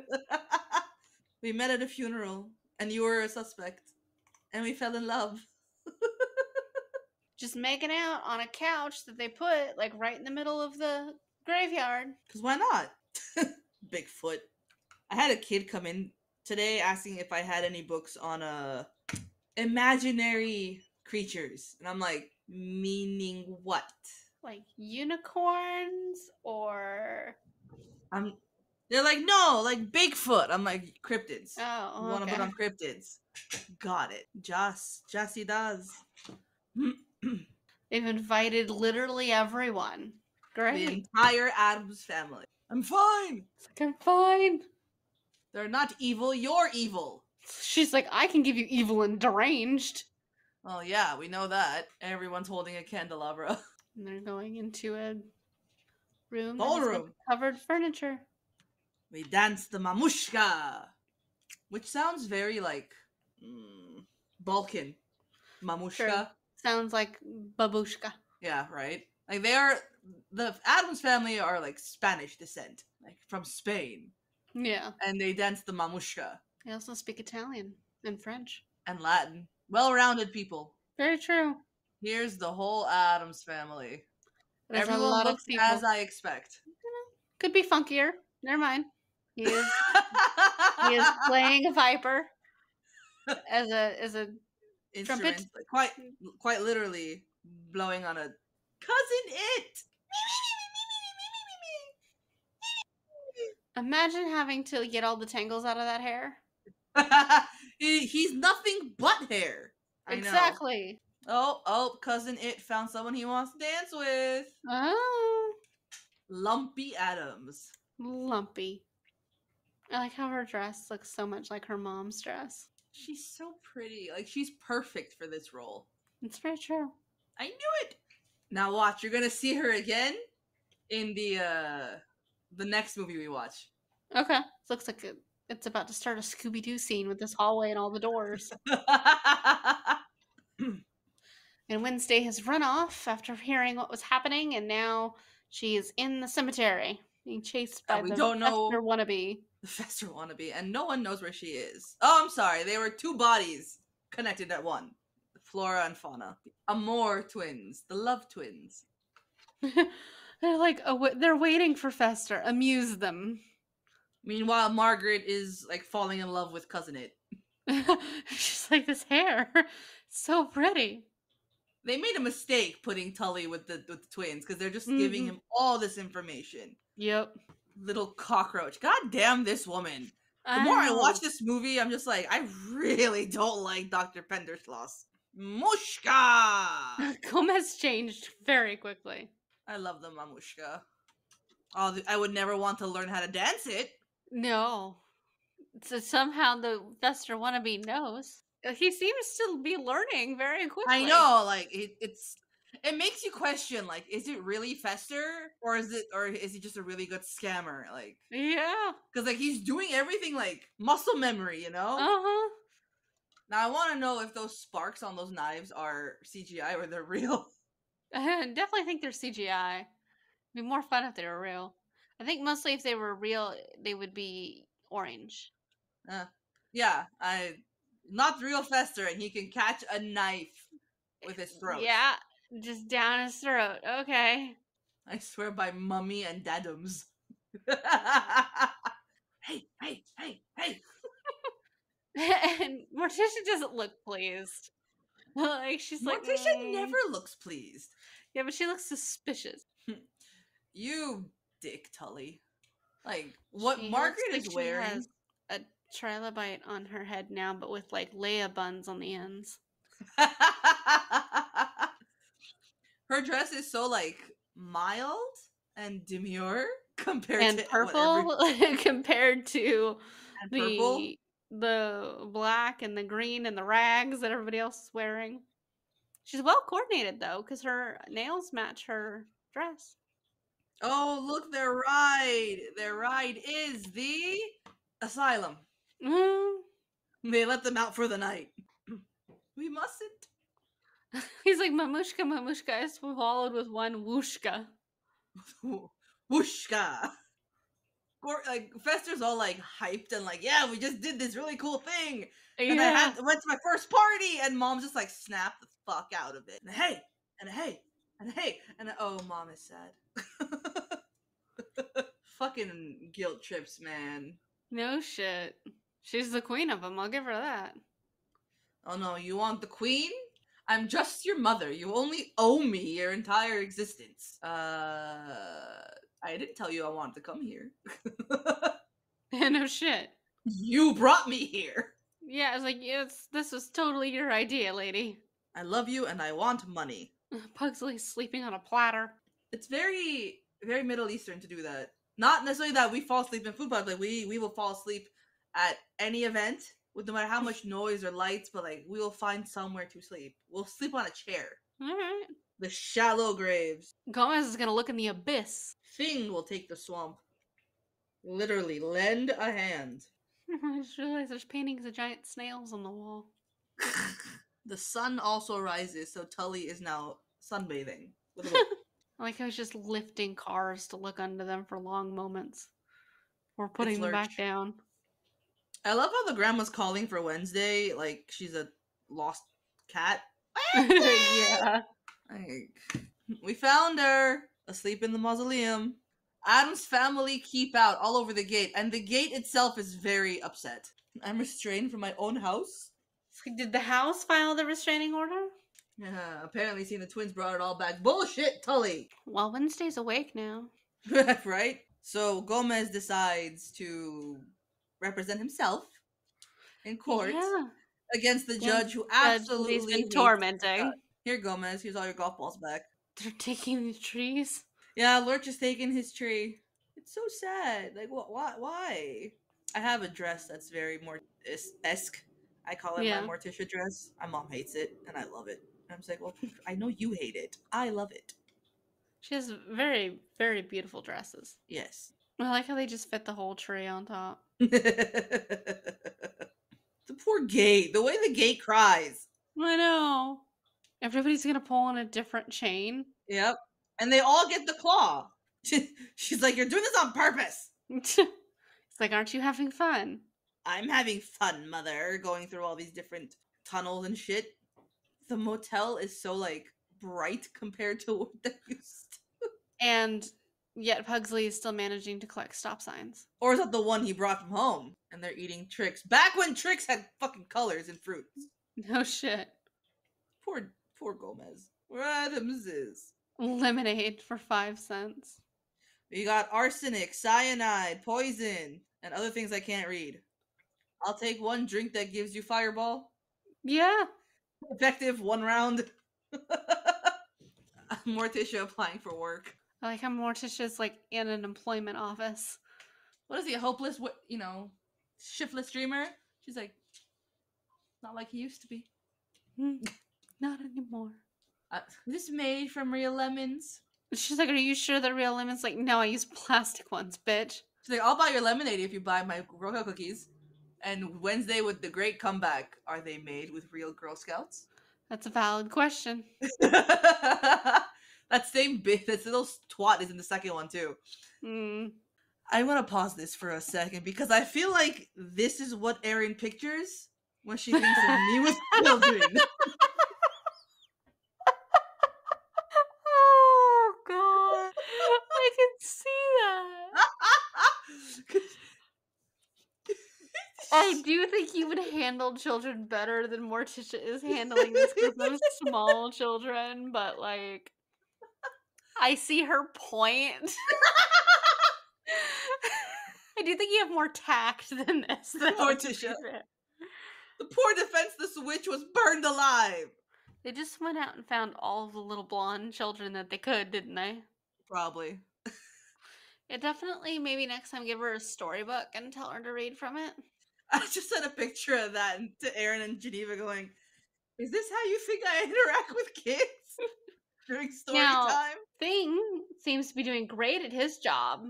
Speaker 3: We met at a funeral, and you were a suspect, and we fell in love.
Speaker 1: Just making out on a couch that they put like right in the middle of the graveyard.
Speaker 3: Because why not? Bigfoot. I had a kid come in today asking if I had any books on imaginary creatures. And I'm like, meaning what?
Speaker 1: Like unicorns or...
Speaker 3: They're like, no, like Bigfoot. I'm like, cryptids.
Speaker 1: Oh,
Speaker 3: You want to
Speaker 1: okay.
Speaker 3: put on cryptids. Got it. Jassy does.
Speaker 1: They've invited literally everyone. Great.
Speaker 3: The entire Addams family. I'm fine.
Speaker 1: It's like, I'm fine.
Speaker 3: They're not evil. You're evil.
Speaker 1: She's like, I can give you evil and deranged.
Speaker 3: Well, yeah, we know that. Everyone's holding a candelabra.
Speaker 1: And they're going into a room
Speaker 3: Ballroom.
Speaker 1: Covered furniture.
Speaker 3: We dance the mamushka. Which sounds very like Balkan. Mamushka.
Speaker 1: Sure. Sounds like babushka.
Speaker 3: Yeah, right? Like the Addams family are like Spanish descent. Like from Spain.
Speaker 1: Yeah.
Speaker 3: And they dance the mamushka.
Speaker 1: They also speak Italian and French.
Speaker 3: And Latin. Well-rounded people.
Speaker 1: Very true.
Speaker 3: Here's the whole Addams family.
Speaker 1: There's
Speaker 3: Everyone
Speaker 1: a lot
Speaker 3: looks
Speaker 1: of people.
Speaker 3: as I expect.
Speaker 1: Could be funkier. Never mind. He is playing a viper as a
Speaker 3: instrument,
Speaker 1: trumpet.
Speaker 3: Like, quite literally blowing on a cousin it.
Speaker 1: Imagine having to get all the tangles out of that hair.
Speaker 3: He's nothing but hair.
Speaker 1: Exactly.
Speaker 3: Oh, cousin it found someone he wants to dance with.
Speaker 1: Oh.
Speaker 3: Lumpy Addams.
Speaker 1: Lumpy. I like how her dress looks so much like her mom's dress.
Speaker 3: She's so pretty. Like, she's perfect for this role.
Speaker 1: It's very true.
Speaker 3: I knew it. Now watch, you're gonna see her again in the next movie we watch.
Speaker 1: Okay. Looks like it's about to start a Scooby-Doo scene with this hallway and all the doors. And Wednesday has run off after hearing what was happening, and now she is in the cemetery being chased by the Fester wannabe.
Speaker 3: The Fester wannabe, and no one knows where she is. Oh, I'm sorry. There were two bodies connected at one. Flora and Fauna. Amor twins. The love twins.
Speaker 1: They're like, they're waiting for Fester. Amuse them.
Speaker 3: Meanwhile, Margaret is like falling in love with Cousin It.
Speaker 1: She's like, this hair. It's so pretty.
Speaker 3: They made a mistake putting Tully with the twins because they're just giving him all this information.
Speaker 1: Yep.
Speaker 3: Little cockroach. God damn this woman. The more I watch this movie, I'm just like, I really don't like Dr. Penderschloss. Mushka!
Speaker 1: Gomez changed very quickly.
Speaker 3: I love the mamushka. Oh, I would never want to learn how to dance it.
Speaker 1: No. So somehow the Fester wannabe knows. He seems to be learning very quickly.
Speaker 3: I know, like it makes you question, like, is it really Fester or is he just a really good scammer? Like,
Speaker 1: yeah,
Speaker 3: because like he's doing everything like muscle memory, you know. Now I want to know if those sparks on those knives are CGI or they're real.
Speaker 1: I definitely think they're CGI. It'd be more fun if they were real. I think mostly if they were real, they would be orange.
Speaker 3: Yeah, not real Fester, and he can catch a knife with his throat.
Speaker 1: Yeah, just down his throat. Okay.
Speaker 3: I swear by Mummy and Daddams. Hey.
Speaker 1: And Morticia doesn't look pleased. Like, she's like...
Speaker 3: Morticia never looks pleased.
Speaker 1: Yeah, but she looks suspicious.
Speaker 3: You dick, Tully. Like, what
Speaker 1: She looks
Speaker 3: Margaret
Speaker 1: like
Speaker 3: is
Speaker 1: she
Speaker 3: wearing.
Speaker 1: has a trilobite on her head now, but with like Leia buns on the ends.
Speaker 3: Her dress is so like mild and demure compared
Speaker 1: And
Speaker 3: to what every
Speaker 1: purple compared to
Speaker 3: and purple.
Speaker 1: the black and the green and the rags that everybody else is wearing. She's well coordinated though, because her nails match her dress.
Speaker 3: Oh, look, their ride. Their ride is the asylum.
Speaker 1: Mm.
Speaker 3: They let them out for the night. We mustn't.
Speaker 1: He's like, Mamushka, Mamushka is followed with one whooshka.
Speaker 3: Whooshka. Like Fester's all like hyped and like, yeah, we just did this really cool thing, and
Speaker 1: Yeah.
Speaker 3: went to my first party, and Mom's just like snapped the fuck out of it. And hey, and hey, and hey, and oh, Mom is sad. Fucking guilt trips, man.
Speaker 1: No shit. She's the queen of them. I'll give her that.
Speaker 3: Oh no, you want the queen? I'm just your mother. You only owe me your entire existence. I didn't tell you I wanted to come here.
Speaker 1: No shit.
Speaker 3: You brought me here.
Speaker 1: Yeah, I was like, this was totally your idea, lady.
Speaker 3: I love you and I want money.
Speaker 1: Pugsley's sleeping on a platter.
Speaker 3: It's very, very Middle Eastern to do that. Not necessarily that we fall asleep in food pubs. Like we will fall asleep at any event with no matter how much noise or lights, but like we will find somewhere to sleep. We'll sleep on a chair.
Speaker 1: All right.
Speaker 3: The shallow graves.
Speaker 1: Gomez is gonna look in the abyss.
Speaker 3: Thing will take the swamp. Literally, lend a hand.
Speaker 1: I just realized there's paintings of giant snails on the wall.
Speaker 3: The sun also rises, so Tully is now sunbathing.
Speaker 1: I like how he's just lifting cars to look under them for long moments. Or putting them back down.
Speaker 3: I love how the grandma's calling for Wednesday like she's a lost cat.
Speaker 1: Yeah.
Speaker 3: Like, we found her asleep in the mausoleum. Addams family keep out all over the gate, and the gate itself is very upset. I'm restrained from my own house.
Speaker 1: Did the house file the restraining order?
Speaker 3: Yeah, apparently seeing the twins brought it all back. Bullshit, Tully!
Speaker 1: Well, Wednesday's awake now.
Speaker 3: Right? So Gomez decides to represent himself in court against the judge who absolutely
Speaker 1: he's been tormenting.
Speaker 3: Here, Gomez, here's all your golf balls back.
Speaker 1: They're taking the trees?
Speaker 3: Yeah, Lurch is taking his tree. It's so sad. Like, what? Why? I have a dress that's very Morticia-esque. I call it my Morticia dress. My mom hates it, and I love it. And I'm just like, well, I know you hate it. I love it.
Speaker 1: She has very, very beautiful dresses.
Speaker 3: Yes.
Speaker 1: I like how they just fit the whole tree on top.
Speaker 3: The poor gate. The way the gate cries.
Speaker 1: I know. Everybody's gonna pull on a different chain.
Speaker 3: Yep. And they all get the claw. She's like, you're doing this on purpose.
Speaker 1: It's like, aren't you having fun?
Speaker 3: I'm having fun, mother, going through all these different tunnels and shit. The motel is so, like, bright compared to what they used to.
Speaker 1: And yet Pugsley is still managing to collect stop signs.
Speaker 3: Or is that the one he brought from home? And they're eating Trix. Back when Trix had fucking colors and fruits.
Speaker 1: No shit.
Speaker 3: Poor Gomez. Where Addams is.
Speaker 1: Lemonade for 5 cents.
Speaker 3: We got arsenic, cyanide, poison, and other things I can't read. I'll take one drink that gives you fireball.
Speaker 1: Yeah.
Speaker 3: Effective 1 round. Morticia applying for work.
Speaker 1: I like how Morticia's like in an employment office.
Speaker 3: What is he, a hopeless, shiftless dreamer? She's like, not like he used to be.
Speaker 1: Not anymore.
Speaker 3: This made from real lemons.
Speaker 1: She's like, are you sure they're real lemons? Like, no, I use plastic ones, bitch.
Speaker 3: She's like, I'll buy your lemonade if you buy my Girl Scout cookies. And Wednesday with the great comeback, are they made with real Girl Scouts?
Speaker 1: That's a valid question.
Speaker 3: That little twat is in the second one too. I want to pause this for a second because I feel like this is what Erin pictures when she thinks of me with children.
Speaker 1: Oh god, I can see that. I do think you would handle children better than Morticia is handling this group of small children, but like, I see her point. I do think you have more tact than this, though.
Speaker 3: Morticia. The poor defenseless witch was burned alive.
Speaker 1: They just went out and found all the little blonde children that they could, didn't they?
Speaker 3: Probably.
Speaker 1: Yeah, definitely. Maybe next time give her a storybook and tell her to read from it.
Speaker 3: I just sent a picture of that to Aaron and Geneva going, is this how you think I interact with kids during story time?
Speaker 1: Thing seems to be doing great at his job.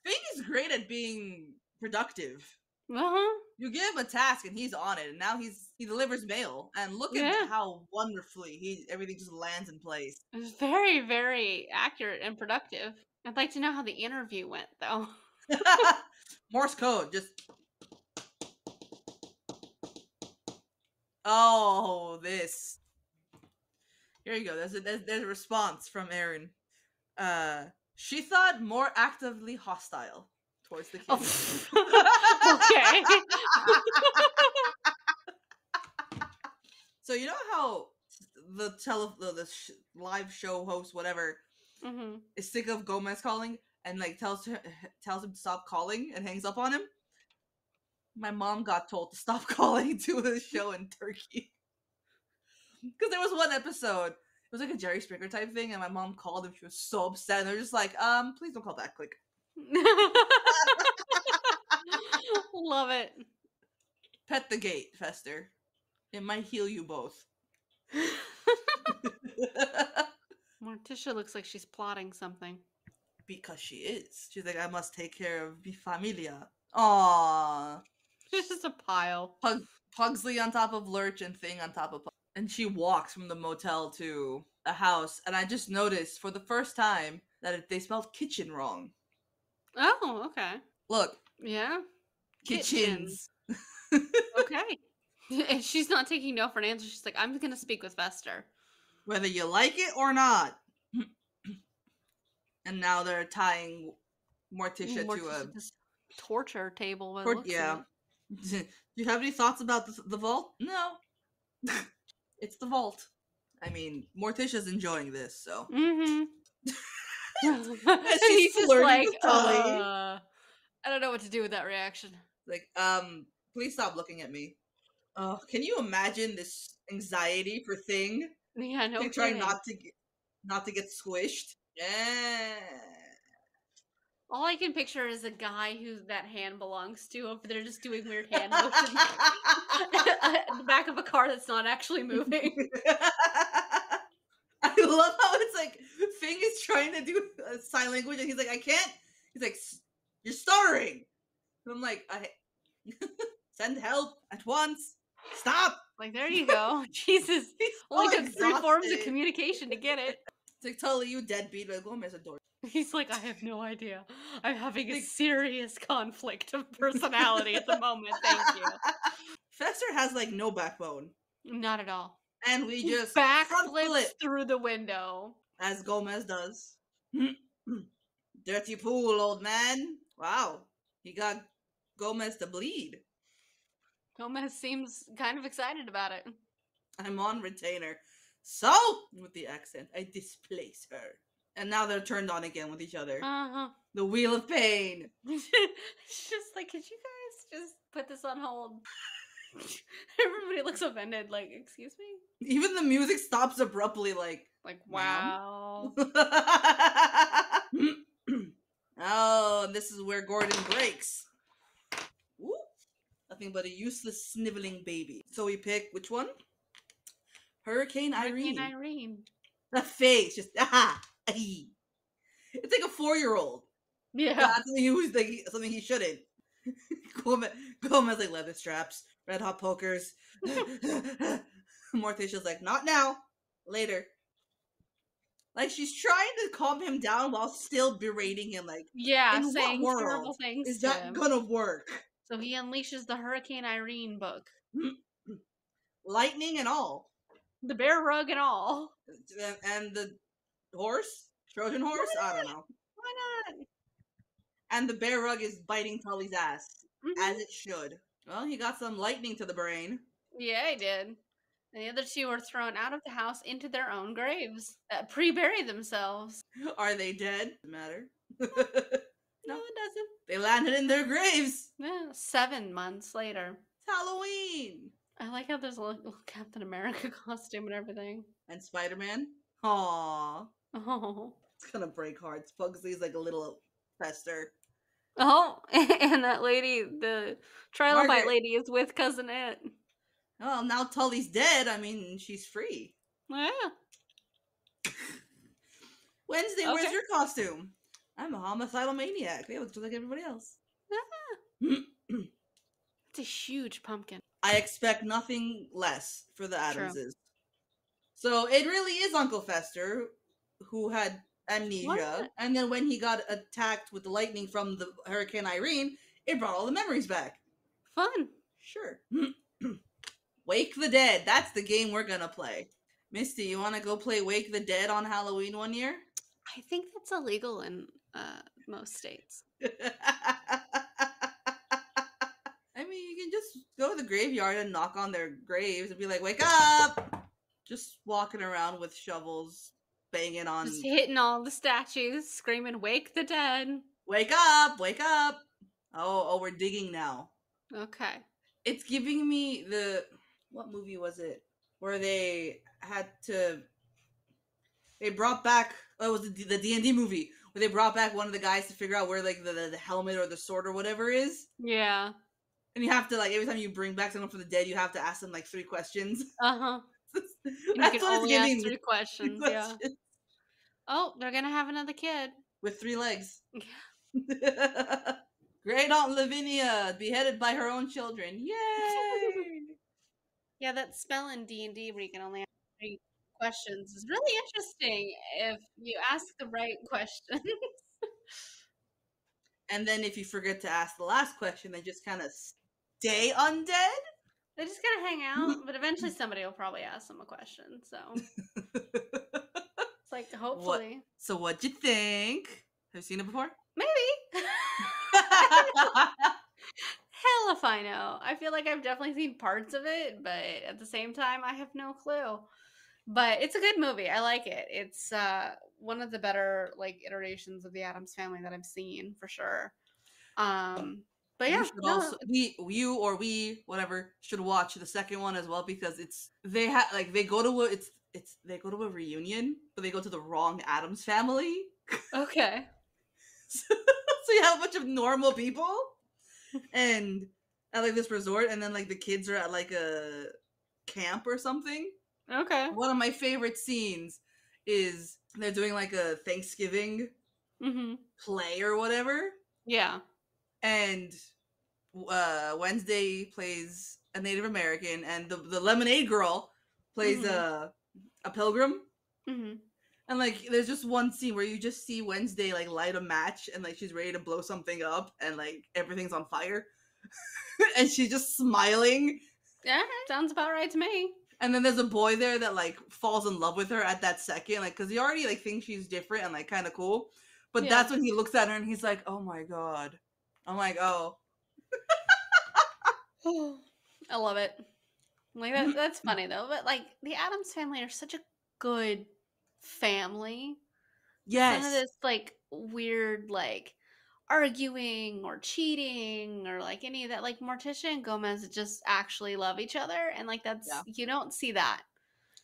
Speaker 3: Thing is great at being productive.
Speaker 1: Uh-huh.
Speaker 3: You give him a task and he's on it, and now he delivers mail. And look at how wonderfully everything just lands in place.
Speaker 1: It's very, very accurate and productive. I'd like to know how the interview went, though.
Speaker 3: Morse code, just. Oh, this. Here you go. There's a response from Aaron. She thought more actively hostile towards the kids.
Speaker 1: Okay.
Speaker 3: So you know how the live show host, whatever, is sick of Gomez calling and like tells him to stop calling and hangs up on him? My mom got told to stop calling to the show in Turkey. Because there was one episode, it was like a Jerry Springer type thing, and my mom called and she was so upset, and they're just like, please don't call back, click.
Speaker 1: Love it.
Speaker 3: Pet the gate, Fester. It might heal you both.
Speaker 1: Morticia looks like she's plotting something.
Speaker 3: Because she is. She's like, I must take care of mi familia. Aww.
Speaker 1: She's just a pile.
Speaker 3: Pugsley on top of Lurch and Thing on top of Pug. And she walks from the motel to a house, and I just noticed for the first time that they spelled kitchen wrong.
Speaker 1: Oh, okay.
Speaker 3: Look.
Speaker 1: Yeah.
Speaker 3: Kitchens.
Speaker 1: Okay. And she's not taking no for an answer. She's like, I'm gonna speak with Fester.
Speaker 3: Whether you like it or not. And now they're tying Morticia to a
Speaker 1: torture table.
Speaker 3: Yeah. Do you have any thoughts about the vault? No. It's the vault. I mean, Morticia's enjoying this, so.
Speaker 1: And
Speaker 3: she's just like,
Speaker 1: I don't know what to do with that reaction.
Speaker 3: Like, please stop looking at me. Oh, can you imagine this anxiety for Thing?
Speaker 1: Yeah, no.
Speaker 3: They try not to get squished. Yeah.
Speaker 1: All I can picture is a guy who that hand belongs to over there just doing weird hand motions at the back of a car that's not actually moving.
Speaker 3: I love how it's like Thing is trying to do sign language and he's like, I can't. He's like, you're stuttering. And I'm like, send help at once. Stop.
Speaker 1: Like, there you go. Jesus. Only took 3 forms of communication to get it.
Speaker 3: It's like, totally you deadbeat, like Gomez and Dorothy.
Speaker 1: He's like, I have no idea. I'm having a serious conflict of personality at the moment. Thank you.
Speaker 3: Fester has like no backbone.
Speaker 1: Not at all.
Speaker 3: And we just
Speaker 1: backflips through the window.
Speaker 3: As Gomez does. Dirty pool, old man. Wow. He got Gomez to bleed.
Speaker 1: Gomez seems kind of excited about it.
Speaker 3: I'm on retainer. So, with the accent, I displace her. And now they're turned on again with each other. The wheel of pain.
Speaker 1: It's just like, could you guys just put this on hold? Everybody looks offended, like, excuse me?
Speaker 3: Even the music stops abruptly, like
Speaker 1: wow.
Speaker 3: Oh, this is where Gordon breaks. Woo. Nothing but a useless sniveling baby. So we pick which one? Hurricane Irene. The face, just it's like a 4-year-old.
Speaker 1: Yeah,
Speaker 3: something he shouldn't. Gomez like leather straps, red hot pokers. Morticia's like, not now, later. Like she's trying to calm him down while still berating him. Like, in
Speaker 1: saying
Speaker 3: what
Speaker 1: terrible
Speaker 3: world
Speaker 1: things.
Speaker 3: Is that gonna work?
Speaker 1: So he unleashes the Hurricane Irene book,
Speaker 3: lightning and all,
Speaker 1: the bear rug and all,
Speaker 3: and the horse, Trojan horse. I don't know.
Speaker 1: Why not?
Speaker 3: And the bear rug is biting Tully's ass, as it should. Well, he got some lightning to the brain.
Speaker 1: Yeah, he did. And the other 2 were thrown out of the house into their own graves. Pre-bury themselves.
Speaker 3: Are they dead? Doesn't matter.
Speaker 1: No, it doesn't.
Speaker 3: They landed in their graves.
Speaker 1: Yeah, 7 months later.
Speaker 3: It's Halloween.
Speaker 1: I like how there's a little Captain America costume and everything.
Speaker 3: And Spider-Man. Aww.
Speaker 1: Oh.
Speaker 3: It's gonna break hearts. Pugsley's like a little fester.
Speaker 1: Oh, and that lady, the trilobite
Speaker 3: Margaret.
Speaker 1: lady, is with Cousin It.
Speaker 3: Well, now Tully's dead. I mean, she's free.
Speaker 1: Yeah.
Speaker 3: Wednesday,
Speaker 1: Okay.
Speaker 3: where's your costume? I'm a homicidal maniac. They look just like everybody else.
Speaker 1: It's a huge pumpkin.
Speaker 3: I expect nothing less for the Addamses.
Speaker 1: True.
Speaker 3: So it really is Uncle Fester who had amnesia,
Speaker 1: What?
Speaker 3: and then when he got attacked with the lightning from the Hurricane Irene, it brought all the memories back.
Speaker 1: Fun.
Speaker 3: Sure. Wake the Dead. That's the game we're gonna play. Misty, you want to go play Wake the Dead on Halloween one year?
Speaker 1: I think that's illegal in most states.
Speaker 3: I mean, you can just go to the graveyard and knock on their graves and be like, "Wake up!" Just walking around with shovels, banging on.
Speaker 1: Just hitting all the statues, screaming, "Wake the dead!
Speaker 3: Wake up! Wake up!" Oh, we're digging now.
Speaker 1: Okay.
Speaker 3: It's giving me the... What movie was it? Where they had to... They brought back... Oh, it was the D&D movie. Where they brought back one of the guys to figure out where, like, the helmet or the sword or whatever is.
Speaker 1: Yeah.
Speaker 3: And you have to, like, every time you bring back someone from the dead, you have to ask them, like, 3 questions.
Speaker 1: Uh-huh.
Speaker 3: That's
Speaker 1: you can
Speaker 3: what
Speaker 1: only
Speaker 3: it's giving
Speaker 1: ask 3 questions, yeah. Oh, they're gonna have another kid.
Speaker 3: With 3 legs. Great Aunt Lavinia, beheaded by her own children. Yay!
Speaker 1: Yeah, that spell in D&D where you can only ask 3 questions is really interesting if you ask the right questions.
Speaker 3: And then if you forget to ask the last question, they just kind of stay undead?
Speaker 1: They just kind of hang out, but eventually somebody will probably ask them a question, so... It's like, hopefully.
Speaker 3: So what'd you think? Have you seen it before?
Speaker 1: Maybe. Hell if I know. I feel like I've definitely seen parts of it, but at the same time, I have no clue. But it's a good movie. I like it. It's one of the better like iterations of the Addams Family that I've seen for sure. But yeah,
Speaker 3: you or we, whatever, should watch the second one as well because they go to a reunion, but they go to the wrong Addams Family.
Speaker 1: Okay.
Speaker 3: So you have a bunch of normal people and at like this resort, and then like the kids are at like a camp or something.
Speaker 1: Okay.
Speaker 3: One of my favorite scenes is they're doing like a Thanksgiving play or whatever.
Speaker 1: Yeah.
Speaker 3: And Wednesday plays a Native American, and the Lemonade Girl plays a pilgrim. And like, there's just one scene where you just see Wednesday like light a match, and like she's ready to blow something up, and like everything's on fire, and she's just smiling.
Speaker 1: Yeah, sounds about right to me.
Speaker 3: And then there's a boy there that like falls in love with her at that second, like because he already like thinks she's different and like kind of cool, but that's when he looks at her and he's like, "Oh my god." I'm like, "Oh."
Speaker 1: I love it. Like that's funny though, but like the Addams Family are such a good family.
Speaker 3: Yes.
Speaker 1: None of this like weird like arguing or cheating or like any of that. Like Morticia and Gomez just actually love each other, and like that's you don't see that.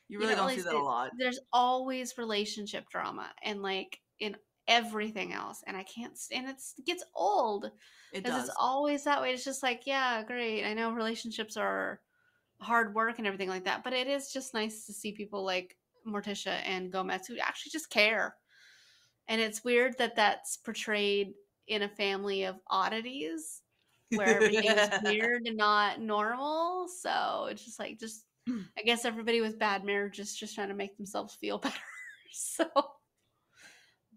Speaker 3: You really don't see that a lot.
Speaker 1: There's always relationship drama and like in everything else, and I can't stand it. Gets old.
Speaker 3: It does.
Speaker 1: It's always that way. It's just like, yeah, great. I know relationships are hard work and everything like that, but it is just nice to see people like Morticia and Gomez who actually just care. And it's weird that that's portrayed in a family of oddities where everything is weird and not normal. So it's just like, I guess everybody with bad marriages just trying to make themselves feel better. So,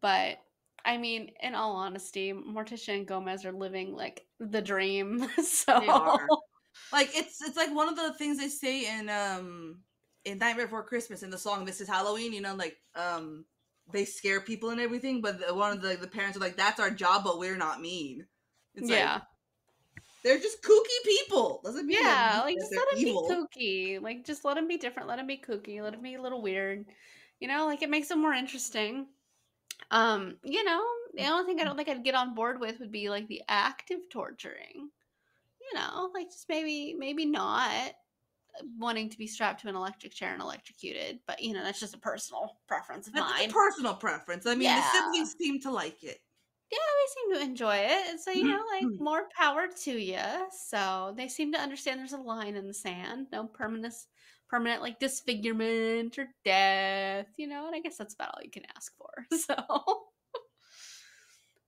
Speaker 1: but I mean, in all honesty, Morticia and Gomez are living like the dream. So
Speaker 3: they are. Like it's like one of the things they say in Nightmare Before Christmas in the song "This Is Halloween." You know, like they scare people and everything, but one of the parents are like, "That's our job, but we're not mean." It's like, they're just kooky people. Doesn't mean
Speaker 1: like just let them be kooky. Like just let them be different. Let them be kooky. Let them be a little weird. You know, like it makes them more interesting. You know, The only thing I don't think I'd get on board with would be like the active torturing. You know, like just maybe not wanting to be strapped to an electric chair and electrocuted, but you know, that's just a personal preference of
Speaker 3: That's
Speaker 1: mine.
Speaker 3: a personal preference. I mean, the
Speaker 1: Yeah.
Speaker 3: siblings seem to like it.
Speaker 1: Yeah, they seem to enjoy it. So, you know, like more power to you. So they seem to understand there's a line in the sand. No permanent like disfigurement or death, you know, and I guess that's about all you can ask for. So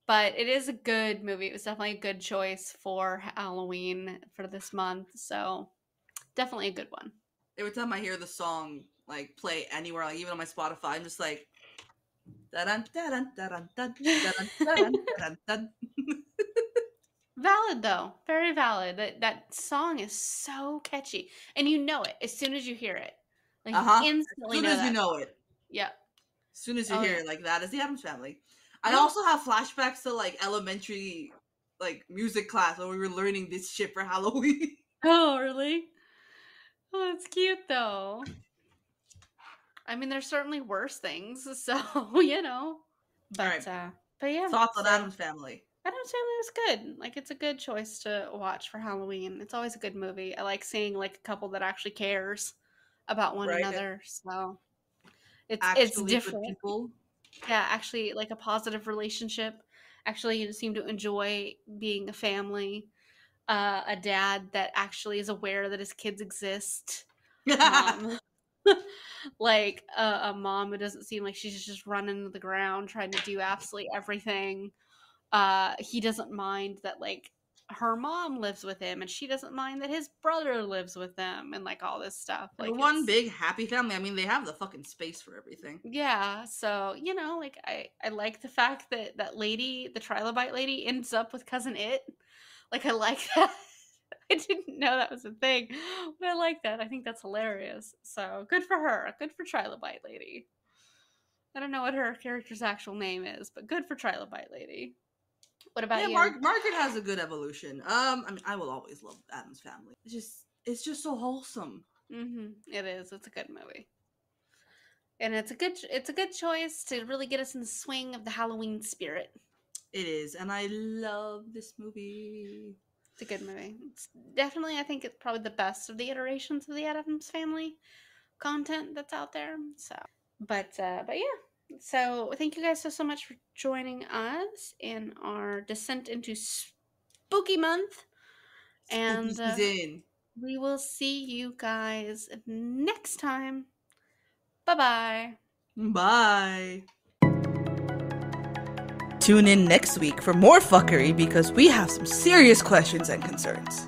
Speaker 1: but it is a good movie. It was definitely a good choice for Halloween for this month. So definitely a good one.
Speaker 3: Every time I hear the song like play anywhere, like even on my Spotify, I'm just like da-dun, da-dun, da-dun, da-dun, da-dun, da-dun, da-dun, da-dun.
Speaker 1: Valid though, very valid. That song is so catchy, and you know it as soon as you hear it. Like you instantly
Speaker 3: as soon
Speaker 1: know
Speaker 3: as you
Speaker 1: that
Speaker 3: know
Speaker 1: song.
Speaker 3: it.
Speaker 1: Yep.
Speaker 3: As soon as you
Speaker 1: Oh
Speaker 3: hear
Speaker 1: yeah.
Speaker 3: it, like that is the Addams Family. I also have flashbacks to like elementary like music class where we were learning this shit for Halloween.
Speaker 1: Oh really? Oh, that's cute though. I mean, there's certainly worse things, so you know.
Speaker 3: All right.
Speaker 1: But yeah.
Speaker 3: Thoughts on
Speaker 1: So
Speaker 3: Addams Family?
Speaker 1: Addams Family was good. Like it's a good choice to watch for Halloween. It's always a good movie. I like seeing like a couple that actually cares about one
Speaker 3: Right?
Speaker 1: another. So it's
Speaker 3: Actually good
Speaker 1: different.
Speaker 3: people.
Speaker 1: Yeah, actually like a positive relationship. Actually, you seem to enjoy being a family. A dad that actually is aware that his kids exist. Um, like a mom who doesn't seem like she's just running into the ground trying to do absolutely everything. He doesn't mind that like her mom lives with him and she doesn't mind that his brother lives with them and like all this stuff.
Speaker 3: They're
Speaker 1: Like
Speaker 3: one
Speaker 1: it's
Speaker 3: big happy family. I mean, they have the fucking space for everything.
Speaker 1: yeah, so you know, like I like the fact that that lady, the trilobite lady, ends up with cousin It. Like I like that. I didn't know that was a thing, but I like that. I think that's hilarious. So good for her. Good for Trilobite Lady. I don't know what her character's actual name is, but good for Trilobite Lady. What about
Speaker 3: Yeah,
Speaker 1: you?
Speaker 3: Margaret has a good evolution. I mean, I will always love Addams Family. It's just so wholesome.
Speaker 1: It is. It's a good movie, and it's a good choice to really get us in the swing of the Halloween spirit.
Speaker 3: It is, and I love this movie.
Speaker 1: It's a good movie. It's definitely, I think, it's probably the best of the iterations of the Addams Family content that's out there. So, but yeah. So thank you guys so much for joining us in our descent into spooky month,
Speaker 3: Spooky
Speaker 1: and
Speaker 3: season.
Speaker 1: we will see you guys next time. Bye-bye.
Speaker 3: Bye. Tune in next week for more fuckery because we have some serious questions and concerns.